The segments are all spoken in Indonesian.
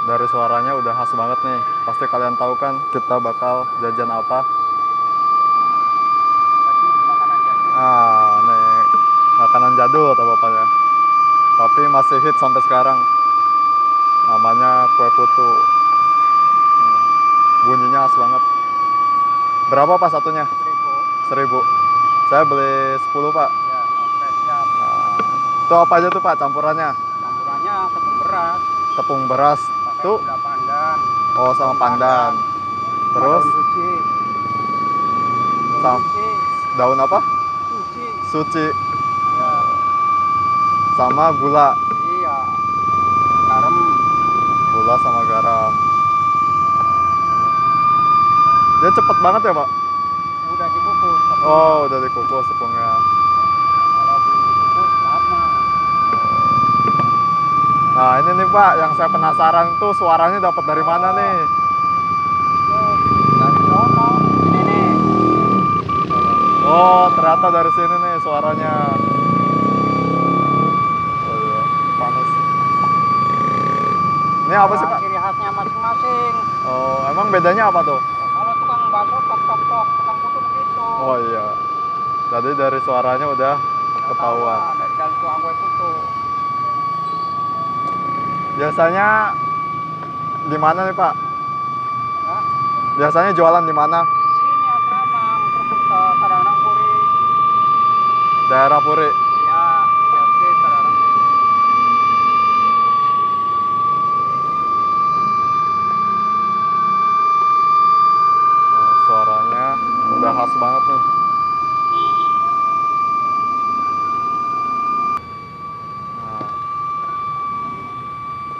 Dari suaranya udah khas banget nih. Pasti kalian tahu kan kita bakal jajan apa? Nih makanan jadul atau bapaknya. Tapi masih hit sampai sekarang. Namanya kue putu. Bunyinya khas banget. Berapa Pak satunya? 1.000. Saya beli 10 Pak. Ya, oke, siap. Itu apa aja tuh Pak campurannya? Campurannya tepung beras, Tepung beras. pakai Tuh. gula pandan. Oh sama pandan. Terus daun suci. Daun suci. daun apa? Suci. Suci. Ya, Sama gula. iya. Garam. Gula sama garam. Dia cepet banget ya Pak? Udah dikukus. tepungnya. Oh udah dikukus tepungnya. Kalau belum dikukus lama. Nah ini nih Pak yang saya penasaran tuh suaranya dapat dari mana nih? Itu dari sono. Ini nih. Oh ternyata dari sini nih suaranya. Oh iya panas. Ini apa sih Pak? Ciri khasnya masing-masing. Oh emang bedanya apa tuh? Kalau tukang bakso tok tok tok, tukang putu begitu. Oh iya. Jadi dari suaranya udah ketahuan. Dari tukang kue putu. Biasanya di mana nih Pak? Ya. Biasanya jualan di mana? Sini asrama, muter-muter, kadang-kadang Puri. Daerah Puri. Ya, BRT kadang-kadang Puri. Nah, suaranya udah khas banget nih. Nah,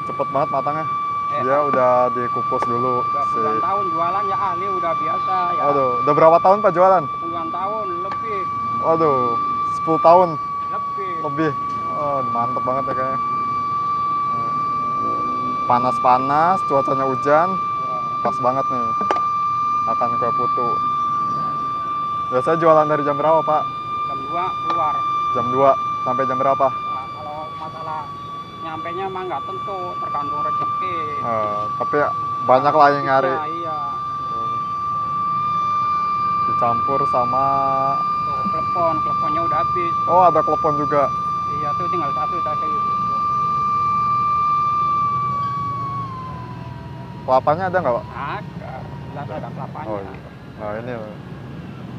cepet banget matangnya. Dia udah dikukus dulu. Udah puluhan tahun jualan ya ahli, udah biasa ya. Waduh, udah berapa tahun Pak jualan? Puluhan tahun lebih. Waduh, 10 tahun Lebih. lebih. Oh, mantep banget ya kayaknya. Panas-panas, cuacanya hujan, pas banget nih. Makan kue putu. Biasanya jualan dari jam berapa Pak? Jam 2 keluar. Jam 2 sampai jam berapa? Nah, kalau masalah nyampenya mah nggak tentu, tergantung rezeki. Tapi banyak lah yang nyari. Ya, iya. Dicampur sama... Tuh, kleponnya udah habis. Oh, ada klepon juga. Iya, tuh tinggal satu tadi. Kelapanya ada nggak Pak? Ada, jelas ada kelapanya. Oh, iya. Nah ini loh.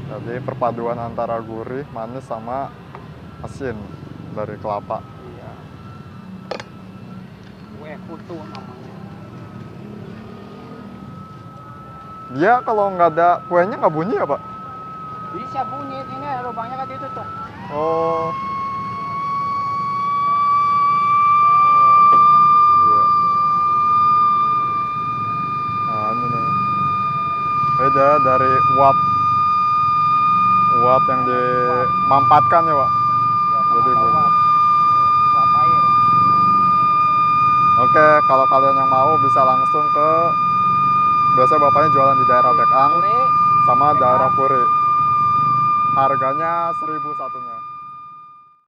Jadi perpaduan antara gurih, manis sama asin dari kelapa. Iya. Kue putu namanya. Dia kalau nggak ada kuenya nggak bunyi ya Pak? Bisa bunyi, ini lubangnya kan ditutup. Oh. Iya. Nah ini nih. Beda dari uap yang dimampatkan ya Pak? Ya, Jadi bunyi. uap air. Oke, kalau kalian yang mau bisa langsung ke, biasa bapaknya jualan di daerah Bekang Puri, sama Bekang. daerah Puri. Harganya 1.000 satunya.